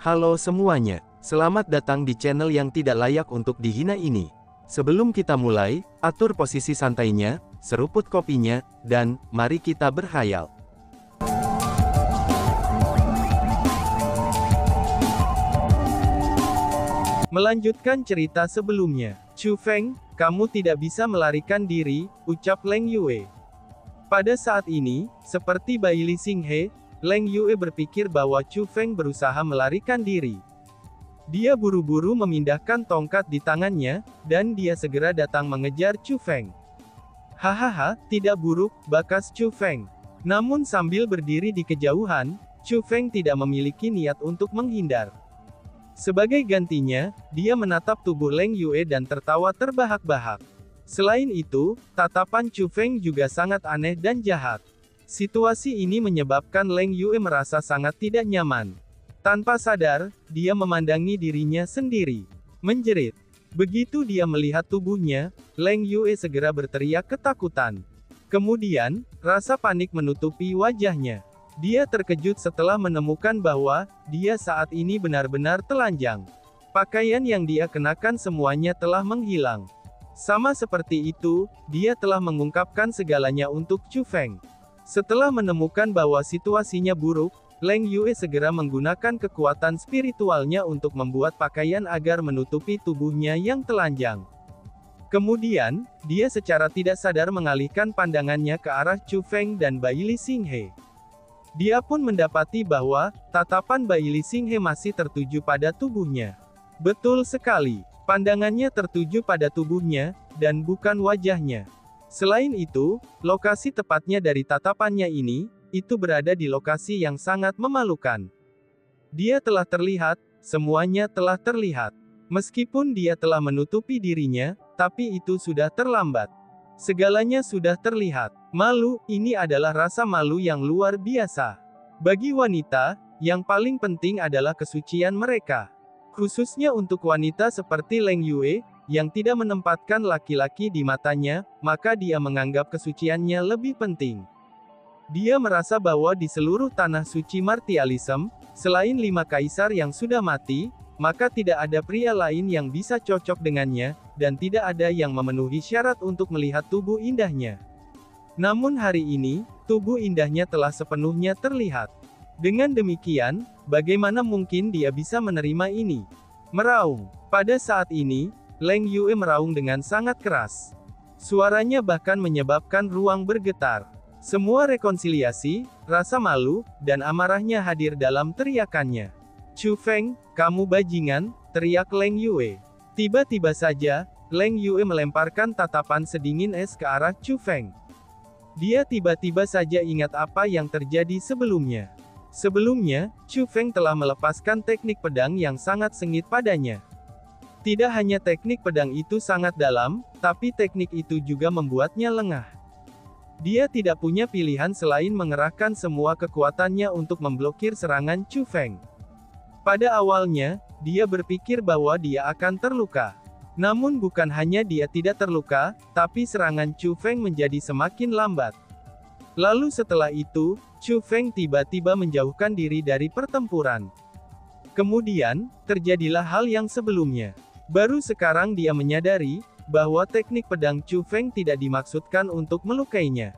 Halo semuanya, selamat datang di channel yang tidak layak untuk dihina ini. Sebelum kita mulai, atur posisi santainya, seruput kopinya, dan mari kita berkhayal. Melanjutkan cerita sebelumnya, Chu Feng, kamu tidak bisa melarikan diri, ucap Leng Yue. Pada saat ini, seperti bayi Li Xinghe, Leng Yue berpikir bahwa Chu Feng berusaha melarikan diri. Dia buru-buru memindahkan tongkat di tangannya, dan dia segera datang mengejar Chu Feng. Hahaha, tidak buruk, bakas Chu Feng. Namun sambil berdiri di kejauhan, Chu Feng tidak memiliki niat untuk menghindar. Sebagai gantinya, dia menatap tubuh Leng Yue dan tertawa terbahak-bahak. Selain itu, tatapan Chu Feng juga sangat aneh dan jahat. Situasi ini menyebabkan Leng Yue merasa sangat tidak nyaman. Tanpa sadar, dia memandangi dirinya sendiri. Menjerit. Begitu dia melihat tubuhnya, Leng Yue segera berteriak ketakutan. Kemudian, rasa panik menutupi wajahnya. Dia terkejut setelah menemukan bahwa dia saat ini benar-benar telanjang. Pakaian yang dia kenakan semuanya telah menghilang. Sama seperti itu, dia telah mengungkapkan segalanya untuk Chu Feng. Setelah menemukan bahwa situasinya buruk, Leng Yue segera menggunakan kekuatan spiritualnya untuk membuat pakaian agar menutupi tubuhnya yang telanjang. Kemudian, dia secara tidak sadar mengalihkan pandangannya ke arah Chu Feng dan bayi Li Xinghe. Dia pun mendapati bahwa tatapan bayi Li Xinghe masih tertuju pada tubuhnya. Betul sekali, pandangannya tertuju pada tubuhnya, dan bukan wajahnya. Selain itu, lokasi tepatnya dari tatapannya ini, itu berada di lokasi yang sangat memalukan. Dia telah terlihat, semuanya telah terlihat. Meskipun dia telah menutupi dirinya, tapi itu sudah terlambat. Segalanya sudah terlihat. Malu, ini adalah rasa malu yang luar biasa. Bagi wanita, yang paling penting adalah kesucian mereka. Khususnya untuk wanita seperti Leng Yue, yang tidak menempatkan laki-laki di matanya, maka dia menganggap kesuciannya lebih penting. Dia merasa bahwa di seluruh tanah suci martialism, selain 5 kaisar yang sudah mati, maka tidak ada pria lain yang bisa cocok dengannya, dan tidak ada yang memenuhi syarat untuk melihat tubuh indahnya. Namun hari ini, tubuh indahnya telah sepenuhnya terlihat. Dengan demikian, bagaimana mungkin dia bisa menerima ini? Meraung. Pada saat ini, Leng Yue meraung dengan sangat keras. Suaranya bahkan menyebabkan ruang bergetar. Semua rekonsiliasi, rasa malu, dan amarahnya hadir dalam teriakannya. Chu Feng, kamu bajingan, teriak Leng Yue. Tiba-tiba saja, Leng Yue melemparkan tatapan sedingin es ke arah Chu Feng. Dia tiba-tiba saja ingat apa yang terjadi sebelumnya. Sebelumnya, Chu Feng telah melepaskan teknik pedang yang sangat sengit padanya. Tidak hanya teknik pedang itu sangat dalam, tapi teknik itu juga membuatnya lengah. Dia tidak punya pilihan selain mengerahkan semua kekuatannya untuk memblokir serangan Chu Feng. Pada awalnya, dia berpikir bahwa dia akan terluka. Namun bukan hanya dia tidak terluka, tapi serangan Chu Feng menjadi semakin lambat. Lalu setelah itu, Chu Feng tiba-tiba menjauhkan diri dari pertempuran. Kemudian, terjadilah hal yang sebelumnya. Baru sekarang dia menyadari, bahwa teknik pedang Chu Feng tidak dimaksudkan untuk melukainya.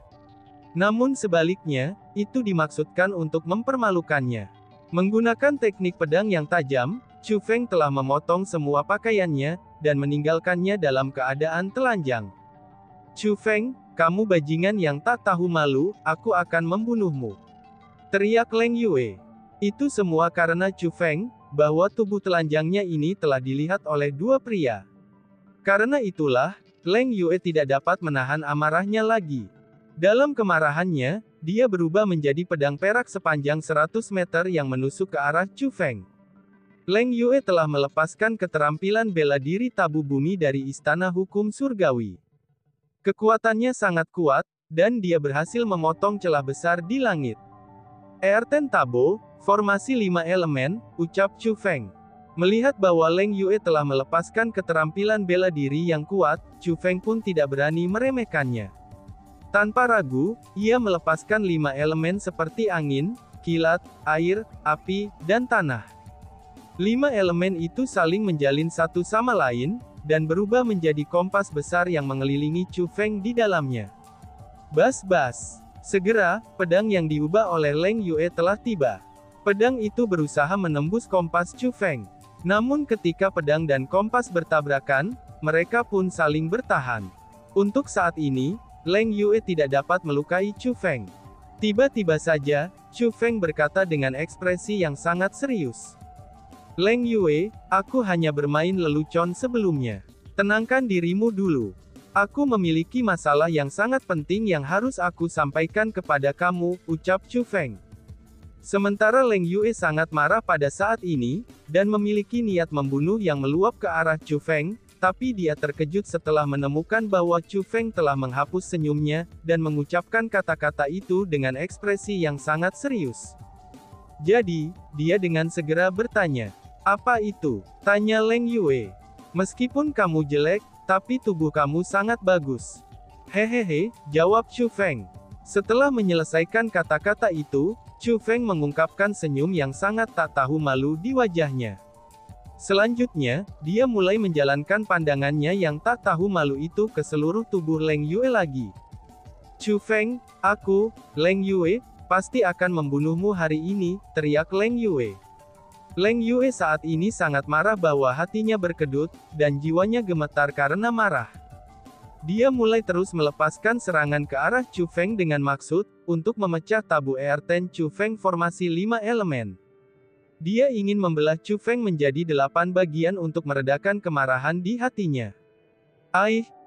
Namun sebaliknya, itu dimaksudkan untuk mempermalukannya. Menggunakan teknik pedang yang tajam, Chu Feng telah memotong semua pakaiannya, dan meninggalkannya dalam keadaan telanjang. Chu Feng, kamu bajingan yang tak tahu malu, aku akan membunuhmu. Teriak Leng Yue. Itu semua karena Chu Feng, bahwa tubuh telanjangnya ini telah dilihat oleh 2 pria. Karena itulah, Leng Yue tidak dapat menahan amarahnya lagi. Dalam kemarahannya, dia berubah menjadi pedang perak sepanjang 100 meter yang menusuk ke arah Chu Feng. Leng Yue telah melepaskan keterampilan bela diri tabu bumi dari Istana Hukum Surgawi. Kekuatannya sangat kuat, dan dia berhasil memotong celah besar di langit. Earthen Tabo, formasi 5 elemen, ucap Chu Feng. Melihat bahwa Leng Yue telah melepaskan keterampilan bela diri yang kuat, Chu Feng pun tidak berani meremehkannya. Tanpa ragu, ia melepaskan 5 elemen seperti angin, kilat, air, api, dan tanah. 5 elemen itu saling menjalin satu sama lain, dan berubah menjadi kompas besar yang mengelilingi Chu Feng di dalamnya. Bas-bas. Segera, pedang yang diubah oleh Leng Yue telah tiba. Pedang itu berusaha menembus kompas Chu Feng. Namun ketika pedang dan kompas bertabrakan, mereka pun saling bertahan. Untuk saat ini, Leng Yue tidak dapat melukai Chu Feng. Tiba-tiba saja, Chu Feng berkata dengan ekspresi yang sangat serius. Leng Yue, aku hanya bermain lelucon sebelumnya. Tenangkan dirimu dulu. Aku memiliki masalah yang sangat penting yang harus aku sampaikan kepada kamu, ucap Chu Feng. Sementara Leng Yue sangat marah pada saat ini, dan memiliki niat membunuh yang meluap ke arah Chu Feng, tapi dia terkejut setelah menemukan bahwa Chu Feng telah menghapus senyumnya, dan mengucapkan kata-kata itu dengan ekspresi yang sangat serius. Jadi, dia dengan segera bertanya, "Apa itu?" tanya Leng Yue. "Meskipun kamu jelek, tapi tubuh kamu sangat bagus." "Hehehe," jawab Chu Feng. Setelah menyelesaikan kata-kata itu, Chu Feng mengungkapkan senyum yang sangat tak tahu malu di wajahnya. Selanjutnya, dia mulai menjalankan pandangannya yang tak tahu malu itu ke seluruh tubuh Leng Yue lagi. "Chu Feng, aku, Leng Yue, pasti akan membunuhmu hari ini," teriak Leng Yue. Leng Yue saat ini sangat marah bahwa hatinya berkedut, dan jiwanya gemetar karena marah. Dia mulai terus melepaskan serangan ke arah Chu Feng dengan maksud, untuk memecah tabu Earthen Chu Feng formasi 5 elemen. Dia ingin membelah Chu Feng menjadi 8 bagian untuk meredakan kemarahan di hatinya.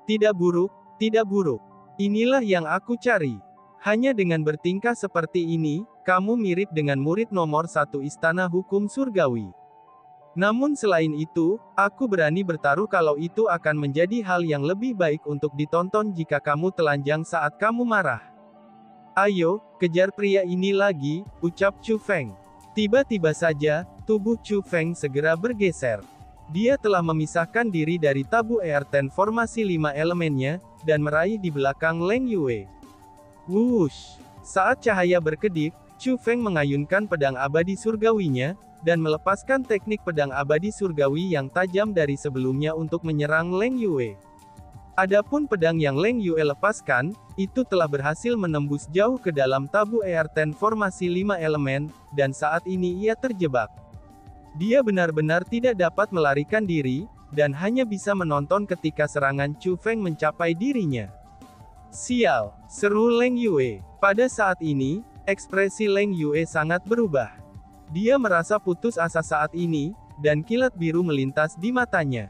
Tidak buruk, tidak buruk. Inilah yang aku cari. Hanya dengan bertingkah seperti ini, kamu mirip dengan murid nomor 1 Istana Hukum Surgawi. Namun selain itu, aku berani bertaruh kalau itu akan menjadi hal yang lebih baik untuk ditonton jika kamu telanjang saat kamu marah. "Ayo, kejar pria ini lagi," ucap Chu Feng. Tiba-tiba saja, tubuh Chu Feng segera bergeser. Dia telah memisahkan diri dari tabu Earthen formasi 5 elemennya, dan meraih di belakang Leng Yue. Wush! Saat cahaya berkedip, Chu Feng mengayunkan pedang abadi surgawinya, dan melepaskan teknik pedang abadi surgawi yang tajam dari sebelumnya untuk menyerang Leng Yue. Adapun pedang yang Leng Yue lepaskan, itu telah berhasil menembus jauh ke dalam tabu Earthen formasi 5 elemen, dan saat ini ia terjebak. Dia benar-benar tidak dapat melarikan diri, dan hanya bisa menonton ketika serangan Chu Feng mencapai dirinya. "Sial!" seru Leng Yue. Pada saat ini, ekspresi Leng Yue sangat berubah. Dia merasa putus asa saat ini, dan kilat biru melintas di matanya.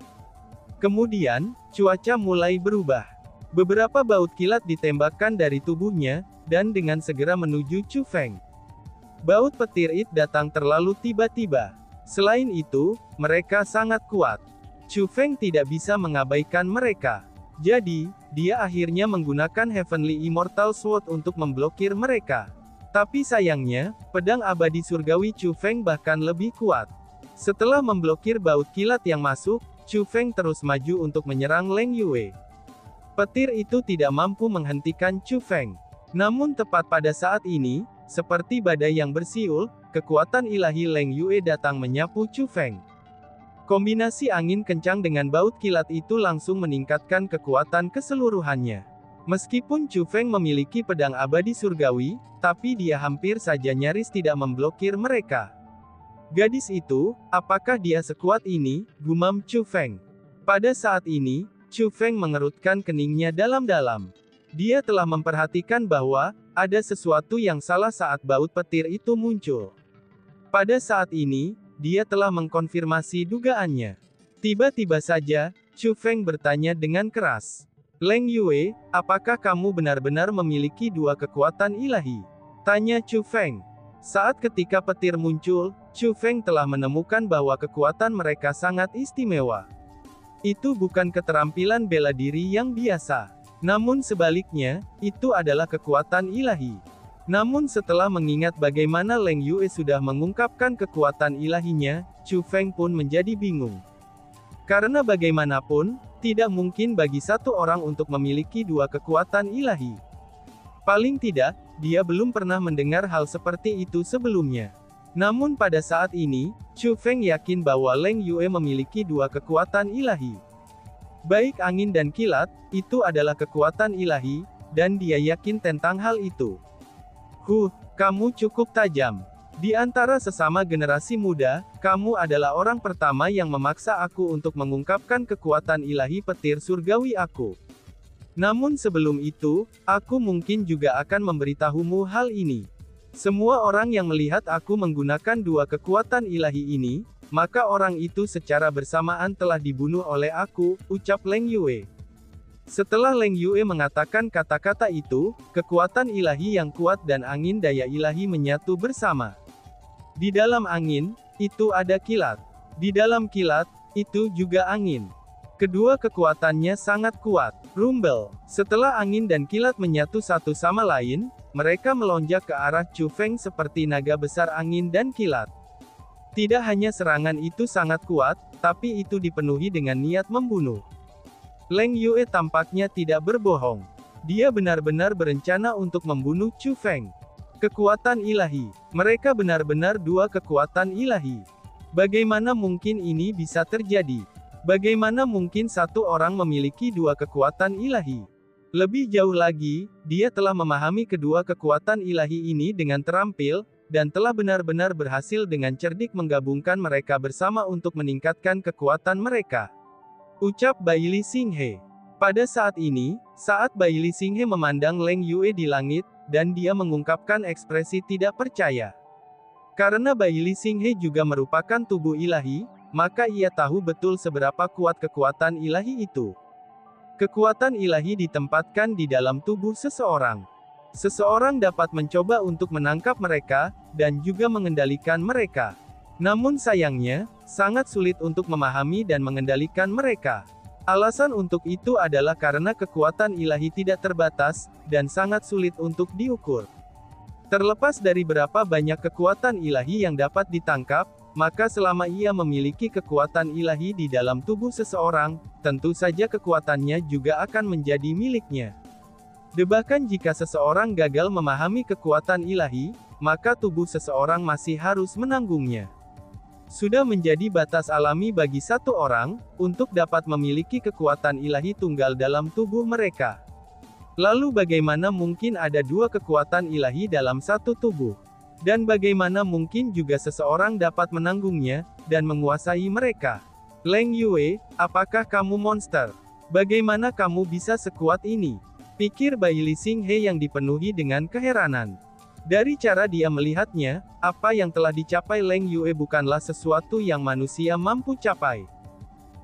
Kemudian, cuaca mulai berubah. Beberapa baut kilat ditembakkan dari tubuhnya, dan dengan segera menuju Chu Feng. Baut petir it datang terlalu tiba-tiba. Selain itu, mereka sangat kuat. Chu Feng tidak bisa mengabaikan mereka. Jadi, dia akhirnya menggunakan Heavenly Immortal Sword untuk memblokir mereka. Tapi sayangnya, pedang abadi surgawi Chu Feng bahkan lebih kuat. Setelah memblokir baut kilat yang masuk, Chu Feng terus maju untuk menyerang Leng Yue. Petir itu tidak mampu menghentikan Chu Feng. Namun tepat pada saat ini, seperti badai yang bersiul, kekuatan ilahi Leng Yue datang menyapu Chu Feng. Kombinasi angin kencang dengan baut kilat itu langsung meningkatkan kekuatan keseluruhannya. Meskipun Chu Feng memiliki pedang abadi surgawi, tapi dia hampir saja nyaris tidak memblokir mereka. "Gadis itu, apakah dia sekuat ini?" gumam Chu Feng. Pada saat ini, Chu Feng mengerutkan keningnya dalam-dalam. Dia telah memperhatikan bahwa ada sesuatu yang salah saat baut petir itu muncul. Pada saat ini, dia telah mengkonfirmasi dugaannya. Tiba-tiba saja, Chu Feng bertanya dengan keras. "Leng Yue, apakah kamu benar-benar memiliki 2 kekuatan ilahi?" tanya Chu Feng. Saat ketika petir muncul, Chu Feng telah menemukan bahwa kekuatan mereka sangat istimewa. Itu bukan keterampilan bela diri yang biasa. Namun sebaliknya, itu adalah kekuatan ilahi. Namun setelah mengingat bagaimana Leng Yue sudah mengungkapkan kekuatan ilahinya, Chu Feng pun menjadi bingung. Karena bagaimanapun, tidak mungkin bagi satu orang untuk memiliki 2 kekuatan ilahi. Paling tidak, dia belum pernah mendengar hal seperti itu sebelumnya. Namun pada saat ini, Chu Feng yakin bahwa Leng Yue memiliki dua kekuatan ilahi. Baik angin dan kilat, itu adalah kekuatan ilahi, dan dia yakin tentang hal itu. Kamu cukup tajam. Di antara sesama generasi muda, kamu adalah orang pertama yang memaksa aku untuk mengungkapkan kekuatan ilahi petir surgawi aku. Namun sebelum itu, aku mungkin juga akan memberitahumu hal ini. Semua orang yang melihat aku menggunakan dua kekuatan ilahi ini, maka orang itu secara bersamaan telah dibunuh oleh aku, ucap Leng Yue. Setelah Leng Yue mengatakan kata-kata itu, kekuatan ilahi yang kuat dan angin daya ilahi menyatu bersama. Di dalam angin, itu ada kilat. Di dalam kilat, itu juga angin. Kedua kekuatannya sangat kuat. Rumble. Setelah angin dan kilat menyatu satu sama lain, mereka melonjak ke arah Chu Feng seperti naga besar angin dan kilat. Tidak hanya serangan itu sangat kuat, tapi itu dipenuhi dengan niat membunuh. Leng Yue tampaknya tidak berbohong. Dia benar-benar berencana untuk membunuh Chu Feng. Kekuatan ilahi. Mereka benar-benar dua kekuatan ilahi. Bagaimana mungkin ini bisa terjadi? Bagaimana mungkin satu orang memiliki dua kekuatan ilahi? Lebih jauh lagi, dia telah memahami kedua kekuatan ilahi ini dengan terampil, dan telah benar-benar berhasil dengan cerdik menggabungkan mereka bersama untuk meningkatkan kekuatan mereka. Ucap Baili Xinghe. Pada saat ini, saat Baili Xinghe memandang Leng Yue di langit, dan dia mengungkapkan ekspresi tidak percaya. Karena Baili Xinghe juga merupakan tubuh ilahi, maka ia tahu betul seberapa kuat kekuatan ilahi itu. Kekuatan ilahi ditempatkan di dalam tubuh seseorang. Seseorang dapat mencoba untuk menangkap mereka, dan juga mengendalikan mereka. Namun sayangnya, sangat sulit untuk memahami dan mengendalikan mereka. Alasan untuk itu adalah karena kekuatan ilahi tidak terbatas, dan sangat sulit untuk diukur. Terlepas dari berapa banyak kekuatan ilahi yang dapat ditangkap, maka selama ia memiliki kekuatan ilahi di dalam tubuh seseorang, tentu saja kekuatannya juga akan menjadi miliknya. Bahkan jika seseorang gagal memahami kekuatan ilahi, maka tubuh seseorang masih harus menanggungnya. Sudah menjadi batas alami bagi satu orang, untuk dapat memiliki kekuatan ilahi tunggal dalam tubuh mereka. Lalu bagaimana mungkin ada dua kekuatan ilahi dalam satu tubuh? Dan bagaimana mungkin juga seseorang dapat menanggungnya, dan menguasai mereka? Leng Yue, apakah kamu monster? Bagaimana kamu bisa sekuat ini? Pikir Baili Xinghe yang dipenuhi dengan keheranan. Dari cara dia melihatnya, apa yang telah dicapai Leng Yue bukanlah sesuatu yang manusia mampu capai.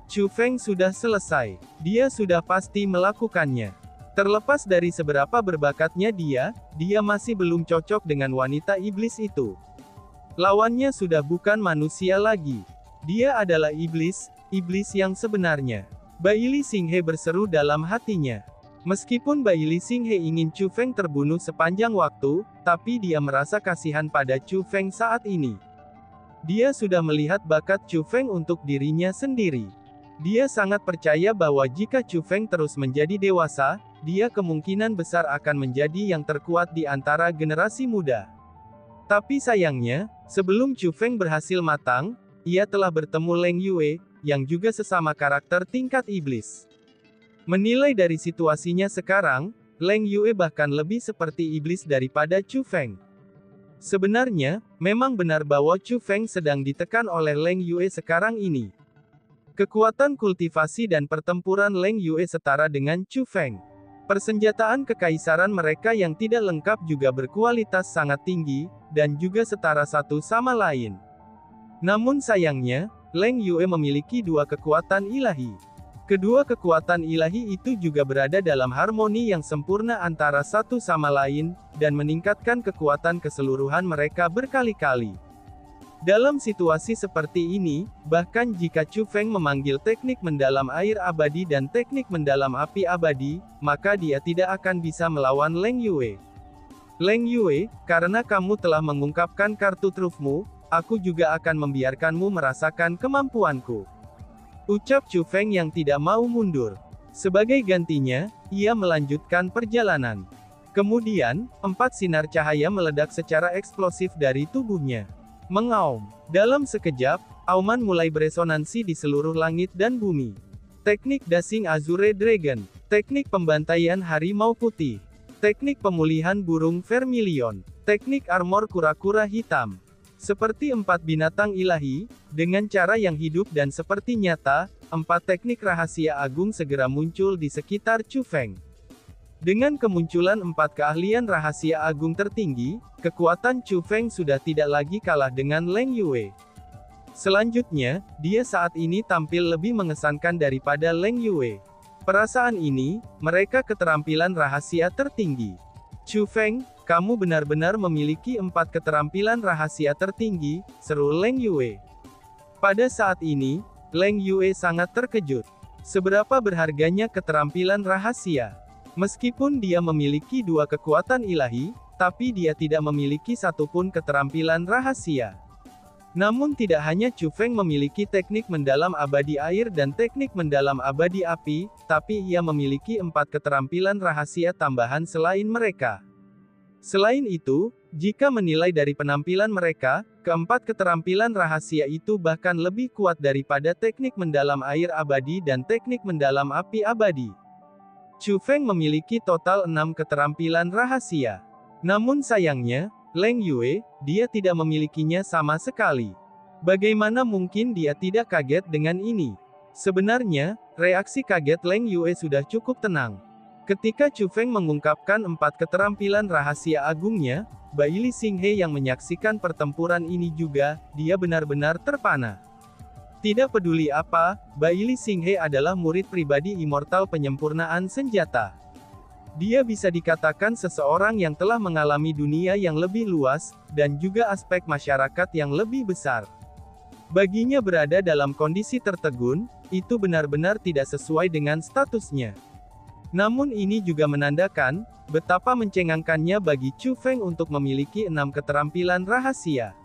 Chu Feng sudah selesai. Dia sudah pasti melakukannya. Terlepas dari seberapa berbakatnya dia masih belum cocok dengan wanita iblis itu. Lawannya sudah bukan manusia lagi. Dia adalah iblis yang sebenarnya. Baili Xinghe berseru dalam hatinya. Meskipun Baili Xinghe ingin Chu Feng terbunuh sepanjang waktu, tapi dia merasa kasihan pada Chu Feng saat ini. Dia sudah melihat bakat Chu Feng untuk dirinya sendiri. Dia sangat percaya bahwa jika Chu Feng terus menjadi dewasa, dia kemungkinan besar akan menjadi yang terkuat di antara generasi muda. Tapi sayangnya, sebelum Chu Feng berhasil matang, ia telah bertemu Leng Yue, yang juga sesama karakter tingkat iblis. Menilai dari situasinya sekarang, Leng Yue bahkan lebih seperti iblis daripada Chu Feng. Sebenarnya, memang benar bahwa Chu Feng sedang ditekan oleh Leng Yue sekarang ini. Kekuatan kultivasi dan pertempuran Leng Yue setara dengan Chu Feng. Persenjataan kekaisaran mereka yang tidak lengkap juga berkualitas sangat tinggi, dan juga setara satu sama lain. Namun sayangnya, Leng Yue memiliki dua kekuatan ilahi. Kedua kekuatan ilahi itu juga berada dalam harmoni yang sempurna antara satu sama lain, dan meningkatkan kekuatan keseluruhan mereka berkali-kali. Dalam situasi seperti ini, bahkan jika Chu Feng memanggil teknik mendalam air abadi dan teknik mendalam api abadi, maka dia tidak akan bisa melawan Leng Yue. Leng Yue, karena kamu telah mengungkapkan kartu trufmu, aku juga akan membiarkanmu merasakan kemampuanku. Ucap Chu Feng yang tidak mau mundur. Sebagai gantinya, ia melanjutkan perjalanan. Kemudian, 4 sinar cahaya meledak secara eksplosif dari tubuhnya. Mengaum. Dalam sekejap, auman mulai beresonansi di seluruh langit dan bumi. Teknik Dashing Azure Dragon. Teknik pembantaian harimau putih. Teknik pemulihan burung vermilion. Teknik armor kura-kura hitam. Seperti 4 binatang ilahi, dengan cara yang hidup dan seperti nyata, 4 teknik rahasia agung segera muncul di sekitar Chu Feng. Dengan kemunculan 4 keahlian rahasia agung tertinggi, kekuatan Chu Feng sudah tidak lagi kalah dengan Leng Yue. Selanjutnya, dia saat ini tampil lebih mengesankan daripada Leng Yue. Perasaan ini, mereka keterampilan rahasia tertinggi. Chu Feng, kamu benar-benar memiliki 4 keterampilan rahasia tertinggi, seru Leng Yue. Pada saat ini, Leng Yue sangat terkejut. Seberapa berharganya keterampilan rahasia? Meskipun dia memiliki 2 kekuatan ilahi, tapi dia tidak memiliki satupun keterampilan rahasia. Namun tidak hanya Chu Feng memiliki teknik mendalam abadi air dan teknik mendalam abadi api, tapi ia memiliki 4 keterampilan rahasia tambahan selain mereka. Selain itu, jika menilai dari penampilan mereka, keempat keterampilan rahasia itu bahkan lebih kuat daripada teknik mendalam air abadi dan teknik mendalam api abadi. Chu Feng memiliki total 6 keterampilan rahasia. Namun sayangnya, Leng Yue, dia tidak memilikinya sama sekali. Bagaimana mungkin dia tidak kaget dengan ini? Sebenarnya, reaksi kaget Leng Yue sudah cukup tenang. Ketika Chu Feng mengungkapkan 4 keterampilan rahasia agungnya, Bai Li Xinghe yang menyaksikan pertempuran ini juga, dia benar-benar terpana. Tidak peduli apa, Bai Li Xinghe adalah murid pribadi immortal penyempurnaan senjata. Dia bisa dikatakan seseorang yang telah mengalami dunia yang lebih luas, dan juga aspek masyarakat yang lebih besar. Baginya berada dalam kondisi tertegun, itu benar-benar tidak sesuai dengan statusnya. Namun ini juga menandakan, betapa mencengangkannya bagi Chu Feng untuk memiliki 6 keterampilan rahasia.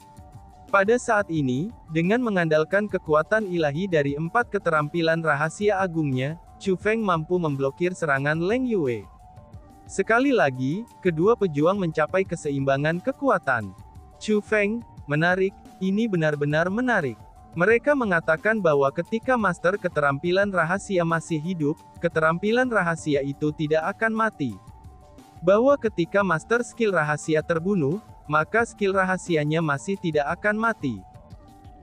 Pada saat ini, dengan mengandalkan kekuatan ilahi dari 4 keterampilan rahasia agungnya, Chu Feng mampu memblokir serangan Leng Yue. Sekali lagi, kedua pejuang mencapai keseimbangan kekuatan. Chu Feng, menarik, ini benar-benar menarik. Mereka mengatakan bahwa ketika master keterampilan rahasia masih hidup, keterampilan rahasia itu tidak akan mati. Bahwa ketika master skill rahasia terbunuh, maka skill rahasianya masih tidak akan mati.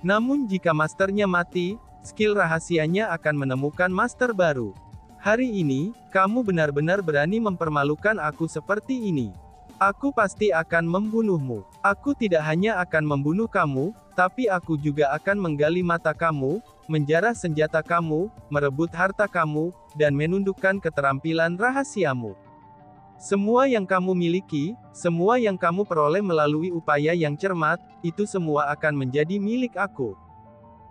Namun jika masternya mati, skill rahasianya akan menemukan master baru. Hari ini, kamu benar-benar berani mempermalukan aku seperti ini. Aku pasti akan membunuhmu. Aku tidak hanya akan membunuh kamu, tapi aku juga akan menggali mata kamu, menjarah senjata kamu, merebut harta kamu, dan menundukkan keterampilan rahasiamu. Semua yang kamu miliki, semua yang kamu peroleh melalui upaya yang cermat, itu semua akan menjadi milik aku.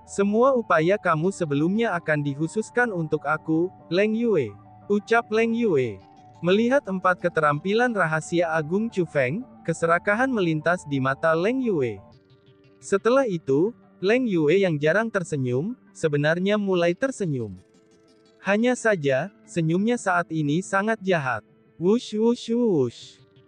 Semua upaya kamu sebelumnya akan dikhususkan untuk aku, Leng Yue. Ucap Leng Yue. Melihat 4 keterampilan rahasia agung Chu Feng, keserakahan melintas di mata Leng Yue. Setelah itu, Leng Yue yang jarang tersenyum, sebenarnya mulai tersenyum. Hanya saja, senyumnya saat ini sangat jahat. Wush wush wush.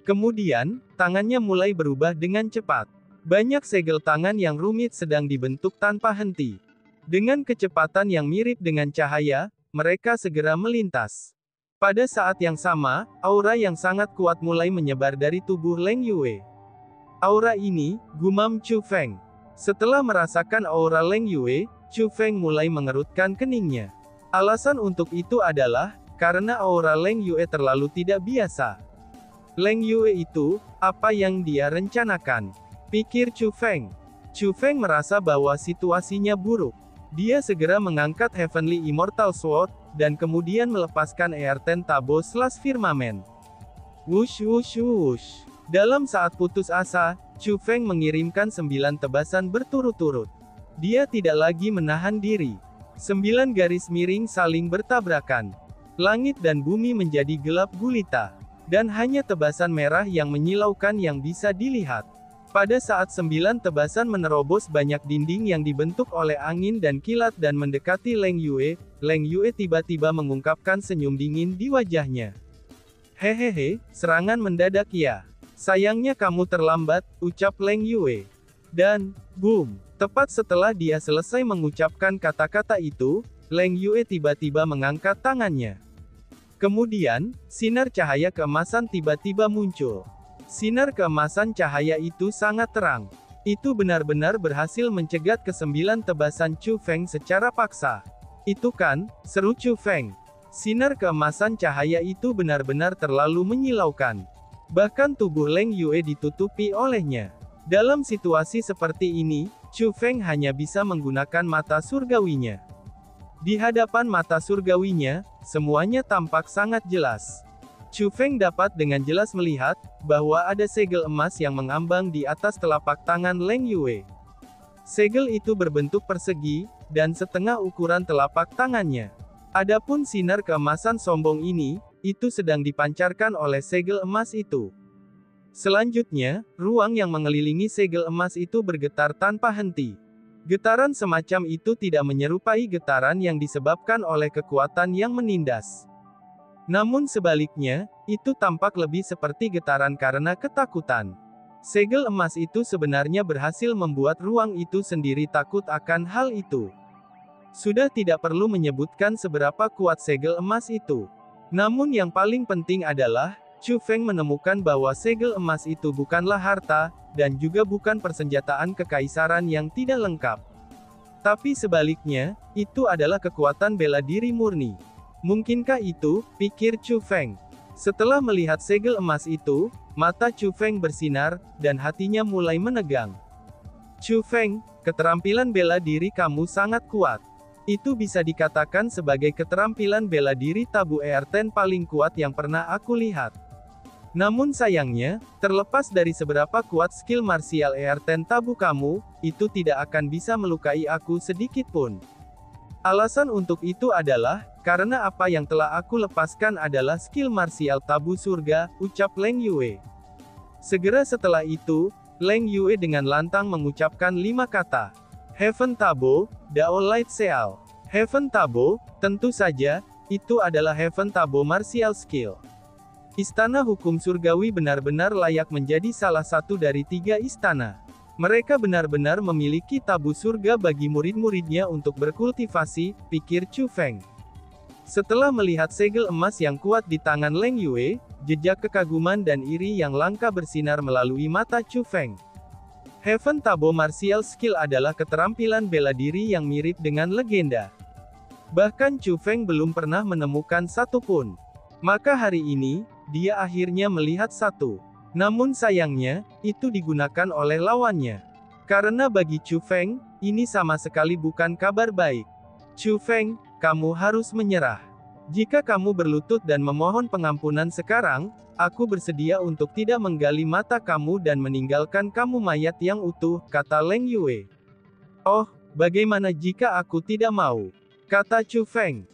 Kemudian, tangannya mulai berubah dengan cepat. Banyak segel tangan yang rumit sedang dibentuk tanpa henti. Dengan kecepatan yang mirip dengan cahaya, mereka segera melintas. Pada saat yang sama, aura yang sangat kuat mulai menyebar dari tubuh Leng Yue. Aura ini, gumam Chu Feng. Setelah merasakan aura Leng Yue, Chu Feng mulai mengerutkan keningnya. Alasan untuk itu adalah, karena aura Leng Yue terlalu tidak biasa. Leng Yue itu, apa yang dia rencanakan? Pikir Chu Feng. Chu Feng merasa bahwa situasinya buruk. Dia segera mengangkat Heavenly Immortal Sword, dan kemudian melepaskan Earthen Tabo Slash Firmament. Wush wush wush. Dalam saat putus asa, Chu Feng mengirimkan 9 tebasan berturut-turut. Dia tidak lagi menahan diri. 9 garis miring saling bertabrakan. Langit dan bumi menjadi gelap gulita. Dan hanya tebasan merah yang menyilaukan yang bisa dilihat. Pada saat 9 tebasan menerobos banyak dinding yang dibentuk oleh angin dan kilat dan mendekati Leng Yue tiba-tiba mengungkapkan senyum dingin di wajahnya. Hehehe, serangan mendadak ya. Sayangnya kamu terlambat, ucap Leng Yue. Dan, boom! Tepat setelah dia selesai mengucapkan kata-kata itu, Leng Yue tiba-tiba mengangkat tangannya. Kemudian, sinar cahaya keemasan tiba-tiba muncul. Sinar keemasan cahaya itu sangat terang. Itu benar-benar berhasil mencegat ke-9 tebasan Chu Feng secara paksa. Itu kan, seru Chu Feng. Sinar keemasan cahaya itu benar-benar terlalu menyilaukan. Bahkan tubuh Leng Yue ditutupi olehnya. Dalam situasi seperti ini, Chu Feng hanya bisa menggunakan mata surgawinya. Di hadapan mata surgawinya, semuanya tampak sangat jelas. Chu Feng dapat dengan jelas melihat bahwa ada segel emas yang mengambang di atas telapak tangan Leng Yue. Segel itu berbentuk persegi, dan setengah ukuran telapak tangannya. Adapun sinar keemasan sombong ini, itu sedang dipancarkan oleh segel emas itu. Selanjutnya, ruang yang mengelilingi segel emas itu bergetar tanpa henti. Getaran semacam itu tidak menyerupai getaran yang disebabkan oleh kekuatan yang menindas. Namun sebaliknya, itu tampak lebih seperti getaran karena ketakutan. Segel emas itu sebenarnya berhasil membuat ruang itu sendiri takut akan hal itu. Sudah tidak perlu menyebutkan seberapa kuat segel emas itu. Namun yang paling penting adalah, Chu Feng menemukan bahwa segel emas itu bukanlah harta, dan juga bukan persenjataan kekaisaran yang tidak lengkap. Tapi sebaliknya, itu adalah kekuatan bela diri murni. Mungkinkah itu, pikir Chu Feng. Setelah melihat segel emas itu, mata Chu Feng bersinar, dan hatinya mulai menegang. Chu Feng, keterampilan bela diri kamu sangat kuat. Itu bisa dikatakan sebagai keterampilan bela diri tabu ER10 paling kuat yang pernah aku lihat. Namun sayangnya, terlepas dari seberapa kuat skill martial ER10 tabu kamu, itu tidak akan bisa melukai aku sedikit pun. Alasan untuk itu adalah, karena apa yang telah aku lepaskan adalah skill martial tabu surga, ucap Leng Yue. Segera setelah itu, Leng Yue dengan lantang mengucapkan 5 kata. Heaven Tabo, Dao Light Seal. Heaven Tabo, tentu saja, itu adalah Heaven Tabo martial skill. Istana Hukum Surgawi benar-benar layak menjadi salah satu dari 3 istana. Mereka benar-benar memiliki tabu surga bagi murid-muridnya untuk berkultivasi, pikir Chu Feng. Setelah melihat segel emas yang kuat di tangan Leng Yue, jejak kekaguman dan iri yang langka bersinar melalui mata Chu Feng. Heaven Tabo martial skill adalah keterampilan bela diri yang mirip dengan legenda. Bahkan Chu Feng belum pernah menemukan satu pun. Maka hari ini, dia akhirnya melihat satu. Namun sayangnya, itu digunakan oleh lawannya. Karena bagi Chu Feng, ini sama sekali bukan kabar baik. Chu Feng, kamu harus menyerah. Jika kamu berlutut dan memohon pengampunan sekarang, aku bersedia untuk tidak menggali mata kamu dan meninggalkan kamu mayat yang utuh, kata Leng Yue. Oh, bagaimana jika aku tidak mau? Kata Chu Feng.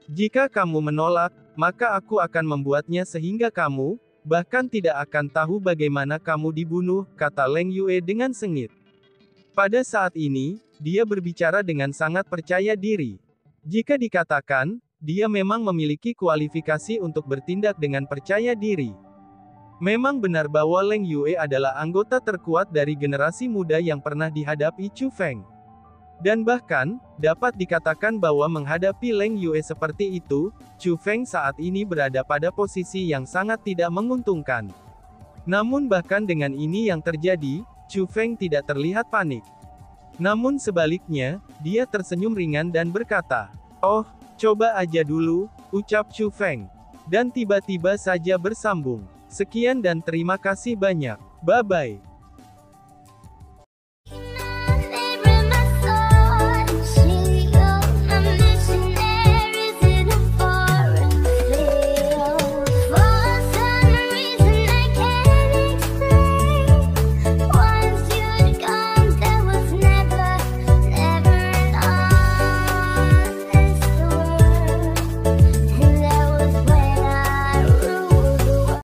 Jika kamu menolak, maka aku akan membuatnya sehingga kamu, bahkan tidak akan tahu bagaimana kamu dibunuh, kata Leng Yue dengan sengit. Pada saat ini, dia berbicara dengan sangat percaya diri. Jika dikatakan, dia memang memiliki kualifikasi untuk bertindak dengan percaya diri. Memang benar bahwa Leng Yue adalah anggota terkuat dari generasi muda yang pernah dihadapi Chu Feng. Dan bahkan, dapat dikatakan bahwa menghadapi Leng Yue seperti itu, Chu Feng saat ini berada pada posisi yang sangat tidak menguntungkan. Namun bahkan dengan ini yang terjadi, Chu Feng tidak terlihat panik. Namun sebaliknya, dia tersenyum ringan dan berkata, "Oh, coba aja dulu," ucap Chu Feng. Dan tiba-tiba saja bersambung. Sekian dan terima kasih banyak. Bye-bye.